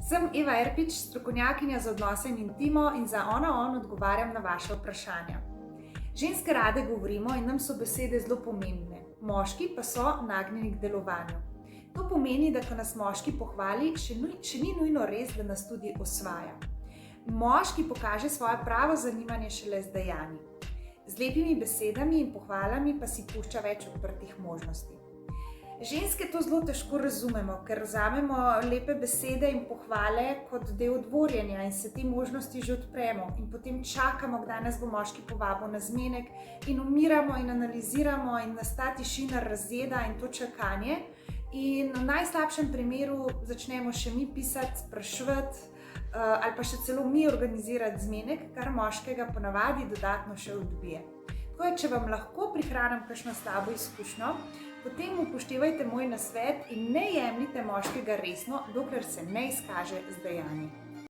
Sem Eva Erpič, strokovnjakinja za odnose in intimo in za Ona odgovarjam na vaše vprašanja. Ženske rade govorimo in nam so besede zelo pomembne, moški pa so nagnjeni k delovanju. To pomeni, da ko nas moški pohvali, še ni nujno res, da nas tudi osvaja. Moški pokaže svoje pravo zanimanje šele z dejanji. Z lepimi besedami in pohvalami pa si pušča več odprtih možnosti. Ženske to zelo težko razumemo, ker vzamemo lepe besede in pohvale kot del dvorjenja in se te možnosti že odpremo in potem čakamo, kdaj nas bo moški povabil na zmenek in umiramo in analiziramo in nas ta tišina razjeda in to čakanje. In v najslabšem primeru začnemo še mi pisati, spraševati ali pa še celo mi organizirati zmenek, kar moškega ponavadi dodatno še odbije. Tako je, če vam lahko prihranim kakšno slabo izkušnjo, potem upoštevajte moj nasvet in ne jemljite moškega resno, dokler se ne izkaže z dejanji.